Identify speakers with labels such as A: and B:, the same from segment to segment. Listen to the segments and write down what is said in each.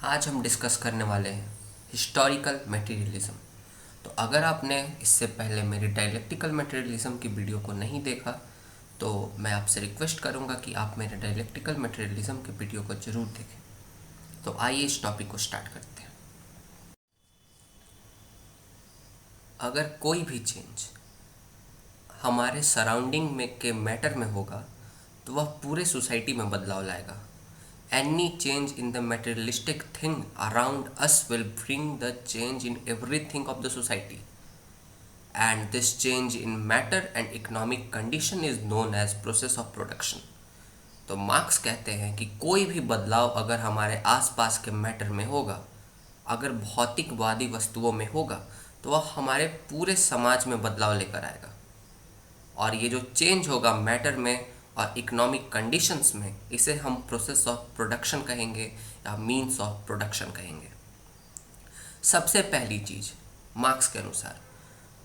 A: आज हम डिस्कस करने वाले हैं हिस्टोरिकल मटेरियलिज्म। तो अगर आपने इससे पहले मेरी डायलेक्टिकल मटेरियलिज्म की वीडियो को नहीं देखा तो मैं आपसे रिक्वेस्ट करूंगा कि आप मेरे डायलेक्टिकल मटेरियलिज्म की वीडियो को ज़रूर देखें। तो आइए इस टॉपिक को स्टार्ट करते हैं। अगर कोई भी चेंज हमारे सराउंडिंग में के मैटर में होगा तो वह पूरे सोसाइटी में बदलाव लाएगा। Any change in the materialistic thing around us will bring the change in everything of the society. And this change in matter and economic condition is known as process of production. तो marks कहते हैं कि कोई भी बदलाव अगर हमारे आसपास के मैटर में होगा, अगर भौतिकवादी वस्तुओं में होगा, तो वह हमारे पूरे समाज में बदलाव लेकर आएगा। और ये जो चेंज होगा मैटर में और इकोनॉमिक कंडीशंस में, इसे हम प्रोसेस ऑफ प्रोडक्शन कहेंगे या मीन्स ऑफ प्रोडक्शन कहेंगे। सबसे पहली चीज़ मार्क्स के अनुसार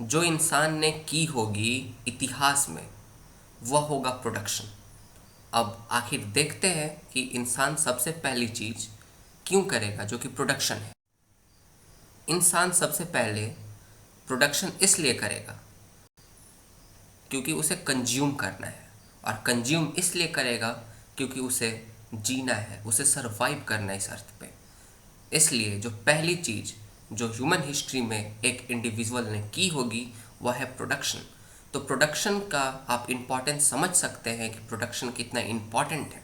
A: जो इंसान ने की होगी इतिहास में वह होगा प्रोडक्शन। अब आखिर देखते हैं कि इंसान सबसे पहली चीज़ क्यों करेगा जो कि प्रोडक्शन है। इंसान सबसे पहले प्रोडक्शन इसलिए करेगा क्योंकि उसे कंज्यूम करना है, और कंज्यूम इसलिए करेगा क्योंकि उसे जीना है, उसे सरवाइव करना है इस अर्थ पे। इसलिए जो पहली चीज़ जो ह्यूमन हिस्ट्री में एक इंडिविजुअल ने की होगी वह है प्रोडक्शन। तो प्रोडक्शन का आप इम्पोर्टेंस समझ सकते हैं कि प्रोडक्शन कितना इम्पोर्टेंट है।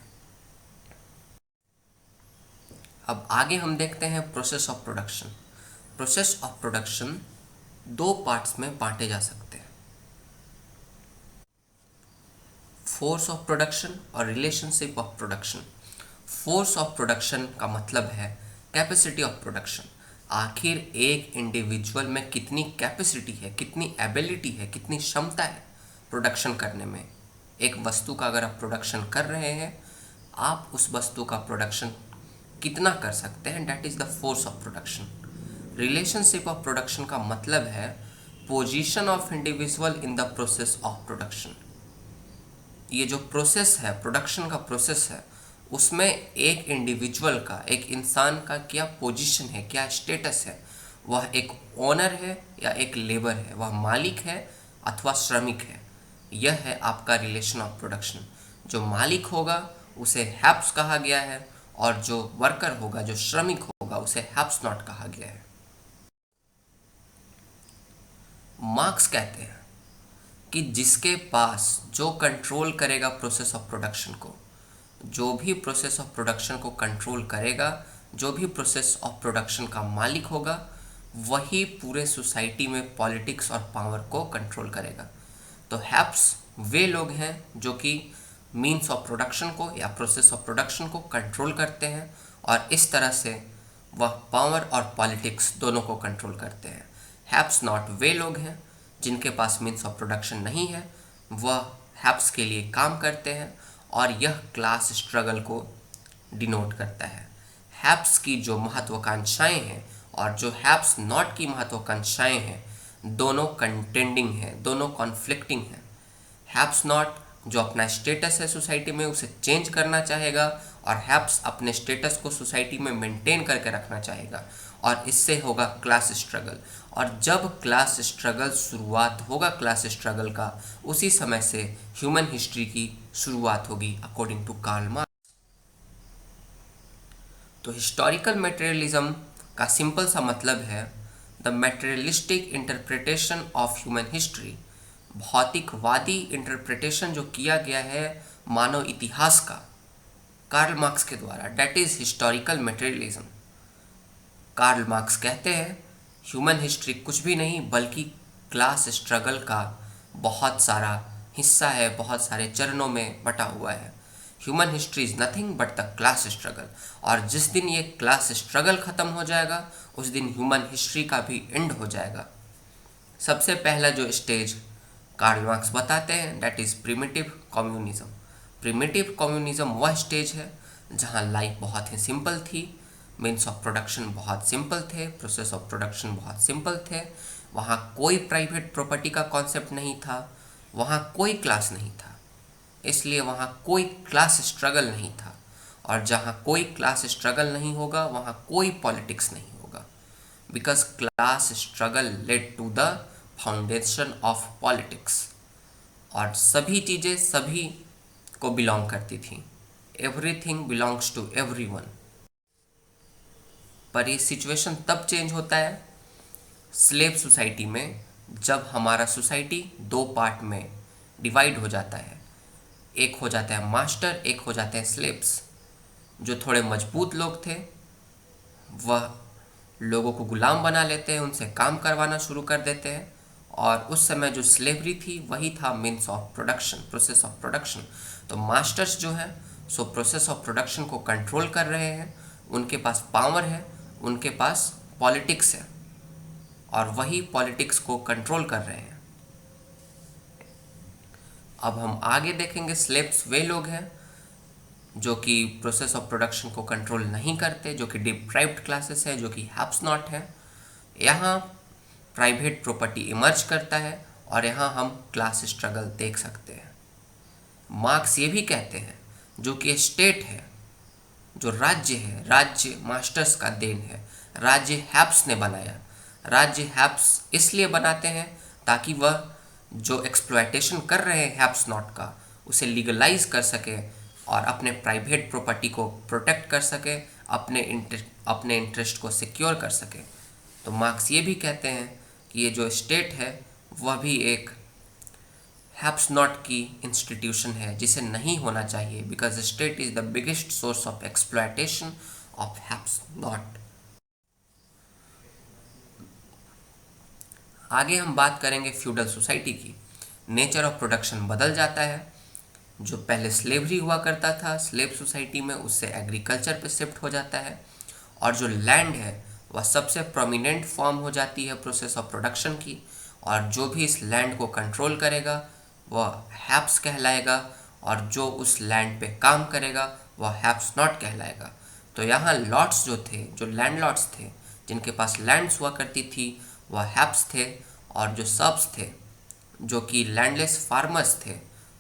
A: अब आगे हम देखते हैं process of production. Process of production दो पार्ट्स में बांटे जा सकते हैं, फोर्स ऑफ प्रोडक्शन और relationship of production. Force of production का मतलब है कैपेसिटी ऑफ प्रोडक्शन। आखिर एक इंडिविजुअल में कितनी कैपेसिटी है, कितनी एबिलिटी है, कितनी क्षमता है प्रोडक्शन करने में। एक वस्तु का अगर आप प्रोडक्शन कर रहे हैं, आप उस वस्तु का प्रोडक्शन कितना कर सकते हैं, that is the force of production. Relationship of production का मतलब है position of individual in the process of production. ये जो प्रोसेस है, प्रोडक्शन का प्रोसेस है, उसमें एक इंडिविजुअल का, एक इंसान का क्या पोजीशन है, क्या स्टेटस है। वह एक ओनर है या एक लेबर है, वह मालिक है अथवा श्रमिक है। यह है आपका रिलेशन ऑफ प्रोडक्शन। जो मालिक होगा उसे हैप्स कहा गया है, और जो वर्कर होगा, जो श्रमिक होगा, उसे हैप्स नॉट कहा गया है। मार्क्स कहते हैं कि जिसके पास जो कंट्रोल करेगा प्रोसेस ऑफ प्रोडक्शन को, जो भी प्रोसेस ऑफ प्रोडक्शन को कंट्रोल करेगा, जो भी प्रोसेस ऑफ प्रोडक्शन का मालिक होगा, वही पूरे सोसाइटी में पॉलिटिक्स और पावर को कंट्रोल करेगा। तो हैप्स वे लोग हैं जो कि मीन्स ऑफ प्रोडक्शन को या प्रोसेस ऑफ प्रोडक्शन को कंट्रोल करते हैं, और इस तरह से वह पावर और पॉलिटिक्स दोनों को कंट्रोल करते हैं। हैप्स नॉट वे लोग हैं जिनके पास मीन्स ऑफ प्रोडक्शन नहीं है, वह हैप्स के लिए काम करते हैं, और यह क्लास स्ट्रगल को डिनोट करता है। हैप्स की जो महत्वाकांक्षाएं हैं और जो हैप्स नॉट की महत्वाकांक्षाएं हैं, दोनों कंटेंडिंग हैं, दोनों कॉन्फ्लिक्टिंग हैं। हैप्स नॉट जो अपना स्टेटस है सोसाइटी में उसे चेंज करना चाहेगा, और हैप्स अपने स्टेटस को सोसाइटी में मेंटेन करके रखना चाहेगा, और इससे होगा क्लास स्ट्रगल। और जब क्लास स्ट्रगल शुरुआत होगा क्लास स्ट्रगल का, उसी समय से ह्यूमन हिस्ट्री की शुरुआत होगी अकॉर्डिंग टू कार्ल मार्क्स। तो हिस्टोरिकल मटेरियलिज्म का सिंपल सा मतलब है the materialistic interpretation of human history. भौतिकवादी इंटरप्रिटेशन जो किया गया है मानव इतिहास का कार्ल मार्क्स के द्वारा, that is historical materialism. Karl Marx कहते हैं ह्यूमन हिस्ट्री कुछ भी नहीं बल्कि क्लास स्ट्रगल का बहुत सारा हिस्सा है, बहुत सारे चरणों में बटा हुआ है। Human history is nothing but the class struggle. और जिस दिन ये क्लास स्ट्रगल ख़त्म हो जाएगा उस दिन ह्यूमन हिस्ट्री का भी एंड हो जाएगा। सबसे पहला जो स्टेज कार्ल मार्क्स बताते हैं that is primitive communism. Primitive communism वह स्टेज है जहाँ लाइफ बहुत ही सिंपल थी, मीन्स ऑफ प्रोडक्शन बहुत सिंपल थे, प्रोसेस ऑफ प्रोडक्शन बहुत सिंपल थे। वहाँ कोई प्राइवेट प्रॉपर्टी का कॉन्सेप्ट नहीं था, वहाँ कोई क्लास नहीं था, इसलिए वहाँ कोई क्लास स्ट्रगल नहीं था। और जहाँ कोई क्लास स्ट्रगल नहीं होगा वहाँ कोई पॉलिटिक्स नहीं होगा, because class struggle led to the foundation of politics. और सभी चीज़ें सभी को बिलोंग करती थी, एवरीथिंग बिलोंग्स टू एवरीवन। पर ये सिचुएशन तब चेंज होता है स्लेव सोसाइटी में, जब हमारा सोसाइटी दो पार्ट में डिवाइड हो जाता है। एक हो जाता है मास्टर, एक हो जाते हैं स्लेव्स। जो थोड़े मजबूत लोग थे वह लोगों को गुलाम बना लेते हैं, उनसे काम करवाना शुरू कर देते हैं। और उस समय जो स्लेवरी थी वही था means of production, process of production. तो मास्टर्स जो है सो प्रोसेस ऑफ प्रोडक्शन को कंट्रोल कर रहे हैं, उनके पास पावर है, उनके पास पॉलिटिक्स है, और वही पॉलिटिक्स को कंट्रोल कर रहे हैं। अब हम आगे देखेंगे स्लेव्स वे लोग हैं जो कि प्रोसेस ऑफ प्रोडक्शन को कंट्रोल नहीं करते, जो कि डिप्राइव्ड क्लासेस है, जो कि हैप्स नॉट है। यहाँ प्राइवेट प्रॉपर्टी इमर्ज करता है और यहाँ हम क्लास स्ट्रगल देख सकते हैं। मार्क्स ये भी कहते हैं जो कि स्टेट है, जो राज्य है, राज्य मास्टर्स का देन है, राज्य हैप्स ने बनाया। राज्य हैप्स इसलिए बनाते हैं ताकि वह जो एक्सप्लॉयटेशन कर रहे हैं हैप्स नॉट का उसे लीगलाइज कर सके और अपने प्राइवेट प्रॉपर्टी को प्रोटेक्ट कर सके, अपने इंटरेस्ट को सिक्योर कर सके। तो मार्क्स ये भी कहते हैं कि ये जो स्टेट है वह भी एक हैप्स नॉट की इंस्टीट्यूशन है जिसे नहीं होना चाहिए, because state is the biggest source of exploitation of HEPS not. आगे हम बात करेंगे फ्यूडल सोसाइटी की। नेचर ऑफ प्रोडक्शन बदल जाता है। जो पहले स्लेवरी हुआ करता था स्लेव सोसाइटी में, उससे एग्रीकल्चर पे शिफ्ट हो जाता है। और जो लैंड है वह सबसे प्रोमिनेंट फॉर्म हो जाती है प्रोसेस ऑफ प्रोडक्शन की। और जो भी इस लैंड को कंट्रोल करेगा वह हैप्स कहलाएगा, और जो उस लैंड पे काम करेगा वह हैप्स नॉट कहलाएगा। तो यहाँ लॉट्स जो थे, जो लैंड लॉट्स थे जिनके पास लैंड्स हुआ करती थी वह हैप्स थे, और जो सबस थे जो कि लैंडलेस फार्मर्स थे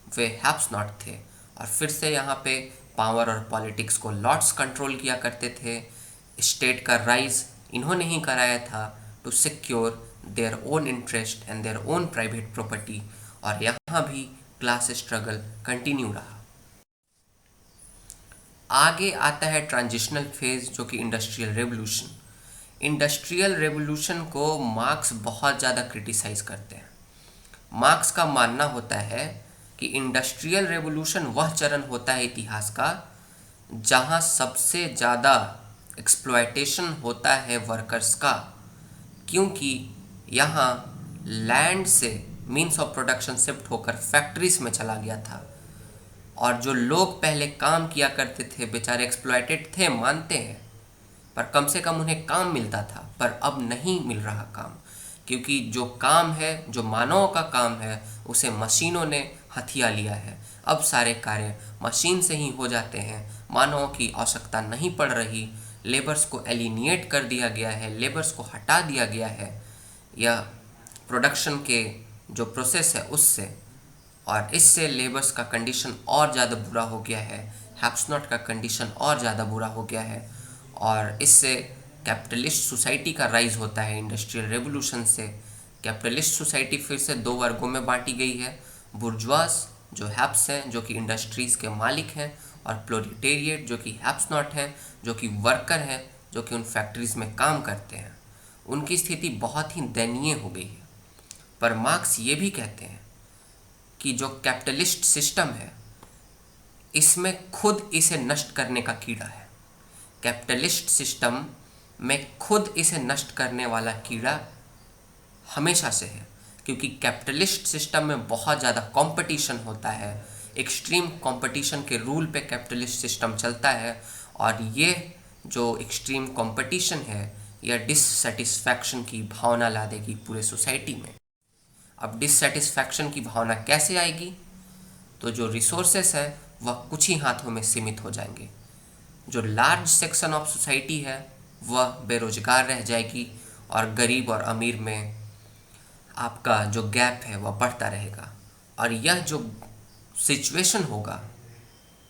A: वे हैप्स नॉट थे। और फिर से यहाँ पे पावर और पॉलिटिक्स को लॉर्ड्स कंट्रोल किया करते थे। स्टेट का राइज इन्होंने ही कराया था to secure their own interest and their own private property. और यहाँ भी क्लास स्ट्रगल कंटिन्यू रहा। आगे आता है ट्रांजिशनल फेज जो कि इंडस्ट्रियल रेवोल्यूशन। इंडस्ट्रियल रेवोल्यूशन को मार्क्स बहुत ज़्यादा क्रिटिसाइज करते हैं। मार्क्स का मानना होता है कि इंडस्ट्रियल रेवोल्यूशन वह चरण होता है इतिहास का जहां सबसे ज़्यादा एक्सप्लॉयटेशन होता है वर्कर्स का, क्योंकि यहाँ लैंड से मीन्स ऑफ प्रोडक्शन शिफ्ट होकर फैक्ट्रीज में चला गया था। और जो लोग पहले काम किया करते थे बेचारे एक्सप्लॉयटेड थे, मानते हैं, पर कम से कम उन्हें काम मिलता था। पर अब नहीं मिल रहा काम, क्योंकि जो काम है, जो मानव का काम है, उसे मशीनों ने हथिया लिया है। अब सारे कार्य मशीन से ही हो जाते हैं, मानव की आवश्यकता नहीं पड़ रही। लेबर्स को एलिनिएट कर दिया गया है, लेबर्स को हटा दिया गया है या प्रोडक्शन के जो प्रोसेस है उससे। और इससे लेबर्स का कंडीशन और ज़्यादा बुरा हो गया है, हैप्स नॉट का कंडीशन और ज़्यादा बुरा हो गया है। और इससे कैपिटलिस्ट सोसाइटी का राइज होता है। इंडस्ट्रियल रेवोल्यूशन से कैपिटलिस्ट सोसाइटी फिर से दो वर्गों में बांटी गई है, बुर्जुआस जो हैप्स हैं जो कि इंडस्ट्रीज़ के मालिक हैं, और प्रोलेटेरिएट जो कि हैप्स नॉट हैं जो कि वर्कर हैं, जो कि उन फैक्ट्रीज़ में काम करते हैं। उनकी स्थिति बहुत ही दयनीय हो गई है। पर मार्क्स ये भी कहते हैं कि जो कैपिटलिस्ट सिस्टम है इसमें खुद इसे नष्ट करने का कीड़ा है। कैपिटलिस्ट सिस्टम में खुद इसे नष्ट करने वाला कीड़ा हमेशा से है, क्योंकि कैपिटलिस्ट सिस्टम में बहुत ज़्यादा कंपटीशन होता है। एक्सट्रीम कंपटीशन के रूल पे कैपिटलिस्ट सिस्टम चलता है, और ये जो एक्सट्रीम कंपटीशन है यह डिससेटिस्फैक्शन की भावना ला देगी पूरे सोसाइटी में। अब डिससेटिस्फैक्शन की भावना कैसे आएगी? तो जो रिसोर्सेस हैं वह कुछ ही हाथों में सीमित हो जाएंगे। जो लार्ज सेक्शन ऑफ सोसाइटी है वह बेरोजगार रह जाएगी, और गरीब और अमीर में आपका जो गैप है वह बढ़ता रहेगा। और यह जो सिचुएशन होगा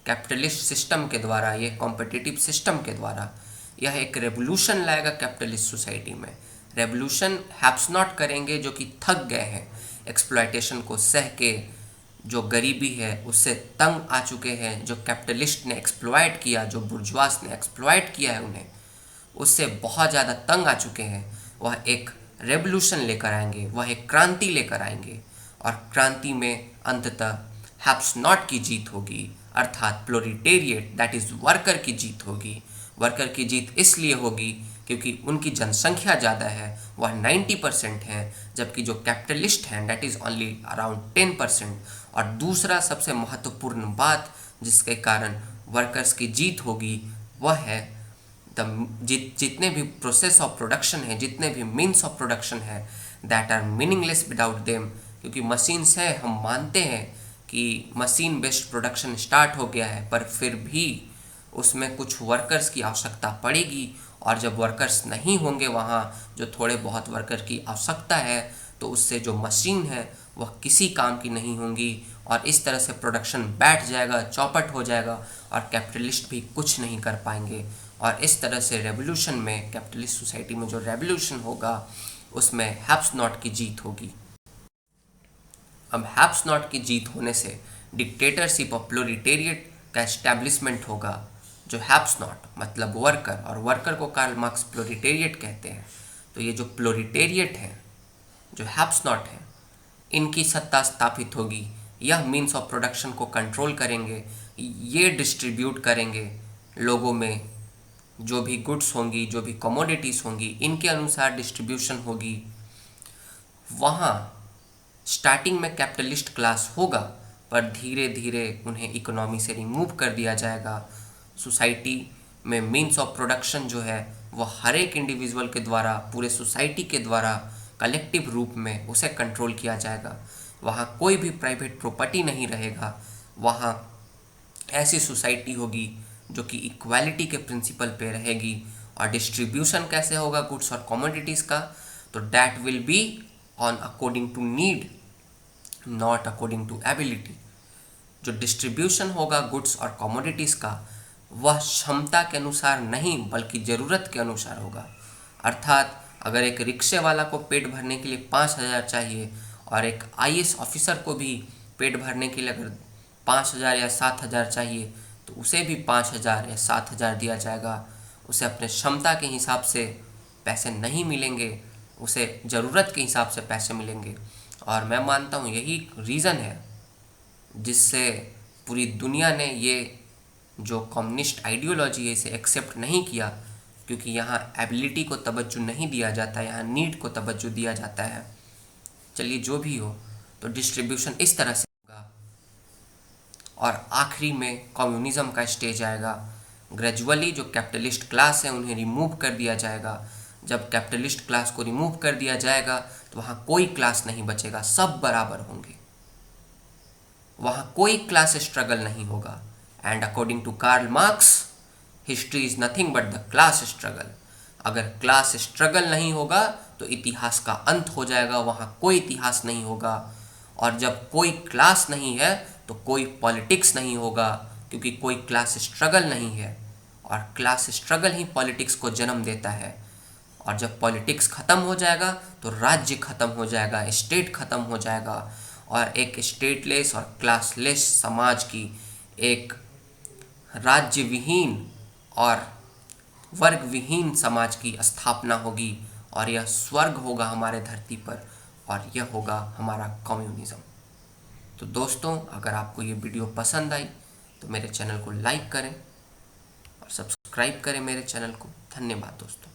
A: कैपिटलिस्ट सिस्टम के द्वारा, ये कॉम्पिटिटिव सिस्टम के द्वारा यह एक रेवोल्यूशन लाएगा कैपिटलिस्ट सोसाइटी में। रेवोल्यूशन हैप्स नॉट करेंगे जो कि थक गए हैं एक्सप्लॉयटेशन को सह के, जो गरीबी है उससे तंग आ चुके हैं, जो कैपिटलिस्ट ने एक्सप्लॉयट किया, जो बुर्जुआस ने एक्सप्लॉयट किया है उन्हें, उससे बहुत ज़्यादा तंग आ चुके हैं। वह एक रेवोल्यूशन लेकर आएंगे, वह एक क्रांति लेकर आएंगे, और क्रांति में अंततः हैप्स नॉट की जीत होगी, अर्थात प्रोलेटेरिएट दैट इज़ वर्कर की जीत होगी। वर्कर की जीत इसलिए होगी क्योंकि उनकी जनसंख्या ज़्यादा है, वह 90% है, जबकि जो कैपिटलिस्ट हैं दैट इज़ ओनली अराउंड 10%। और दूसरा सबसे महत्वपूर्ण बात जिसके कारण वर्कर्स की जीत होगी वह है जितने भी प्रोसेस ऑफ प्रोडक्शन है, जितने भी मीन्स ऑफ प्रोडक्शन है that are meaningless without them. क्योंकि मशीन्स है, हम मानते हैं कि मशीन बेस्ड प्रोडक्शन स्टार्ट हो गया है, पर फिर भी उसमें कुछ वर्कर्स की आवश्यकता पड़ेगी, और जब वर्कर्स नहीं होंगे वहाँ, जो थोड़े बहुत वर्कर की आवश्यकता है, तो उससे जो मशीन है वह किसी काम की नहीं होंगी, और इस तरह से प्रोडक्शन बैठ जाएगा, चौपट हो जाएगा, और कैपिटलिस्ट भी कुछ नहीं कर पाएंगे। और इस तरह से रेवोल्यूशन में, कैपिटलिस्ट सोसाइटी में जो रेवोल्यूशन होगा उसमें हैप्स नॉट की जीत होगी। अब हैप्स नॉट की जीत होने से डिक्टेटरशिप ऑफ प्रोलेटेरिएट का एस्टैब्लिशमेंट होगा। जो हैप्स नॉट मतलब वर्कर, और वर्कर को कार्ल मार्क्स प्रोलेटेरिएट कहते हैं। तो ये जो प्रोलेटेरिएट है, जो हैप्स नॉट है, इनकी सत्ता स्थापित होगी। यह मीन्स ऑफ प्रोडक्शन को कंट्रोल करेंगे, ये डिस्ट्रीब्यूट करेंगे लोगों में, जो भी गुड्स होंगी, जो भी कमोडिटीज़ होंगी, इनके अनुसार डिस्ट्रीब्यूशन होगी। वहाँ स्टार्टिंग में कैपिटलिस्ट क्लास होगा, पर धीरे धीरे उन्हें इकोनॉमी से रिमूव कर दिया जाएगा। सोसाइटी में मीन्स ऑफ प्रोडक्शन जो है वह हर एक इंडिविजुअल के द्वारा, पूरे सोसाइटी के द्वारा कलेक्टिव रूप में उसे कंट्रोल किया जाएगा। वहाँ कोई भी प्राइवेट प्रॉपर्टी नहीं रहेगा। वहाँ ऐसी सोसाइटी होगी जो कि इक्वालिटी के प्रिंसिपल पे रहेगी। और डिस्ट्रीब्यूशन कैसे होगा गुड्स और कमोडिटीज़ का, तो that will be on according to need, not according to ability. जो डिस्ट्रीब्यूशन होगा गुड्स और कमोडिटीज़ का, वह क्षमता के अनुसार नहीं बल्कि ज़रूरत के अनुसार होगा। अर्थात अगर एक रिक्शे वाला को पेट भरने के लिए 5,000 चाहिए, और एक IAS ऑफिसर को भी पेट भरने के लिए अगर 5,000 या 7,000 चाहिए, तो उसे भी 5,000 या 7,000 दिया जाएगा। उसे अपने क्षमता के हिसाब से पैसे नहीं मिलेंगे, उसे ज़रूरत के हिसाब से पैसे मिलेंगे। और मैं मानता हूँ यही रीज़न है जिससे पूरी दुनिया ने ये जो कम्युनिस्ट आइडियोलॉजी है इसे एक्सेप्ट नहीं किया, क्योंकि यहाँ एबिलिटी को तवज्जो नहीं दिया जाता, यहाँ नीड को तवज्जो दिया जाता है। चलिए जो भी हो, तो डिस्ट्रीब्यूशन इस तरह से होगा। और आखिरी में कम्युनिज्म का स्टेज आएगा। ग्रेजुअली जो कैपिटलिस्ट क्लास है उन्हें रिमूव कर दिया जाएगा। जब कैपिटलिस्ट क्लास को रिमूव कर दिया जाएगा तो वहाँ कोई क्लास नहीं बचेगा, सब बराबर होंगे, वहाँ कोई क्लास स्ट्रगल नहीं होगा। And according to Karl Marx, history is nothing but the class struggle. अगर क्लास स्ट्रगल नहीं होगा तो इतिहास का अंत हो जाएगा, वहाँ कोई इतिहास नहीं होगा। और जब कोई क्लास नहीं है तो कोई पॉलिटिक्स नहीं होगा, क्योंकि कोई क्लास स्ट्रगल नहीं है, और क्लास स्ट्रगल ही पॉलिटिक्स को जन्म देता है। और जब पॉलिटिक्स ख़त्म हो जाएगा तो राज्य ख़त्म हो जाएगा, स्टेट ख़त्म हो जाएगा, और एक स्टेटलेस और क्लासलेस समाज की, एक राज्य विहीन और वर्ग विहीन समाज की स्थापना होगी। और यह स्वर्ग होगा हमारे धरती पर, और यह होगा हमारा कम्युनिज्म। तो दोस्तों, अगर आपको ये वीडियो पसंद आई तो मेरे चैनल को लाइक करें और सब्सक्राइब करें मेरे चैनल को। धन्यवाद दोस्तों।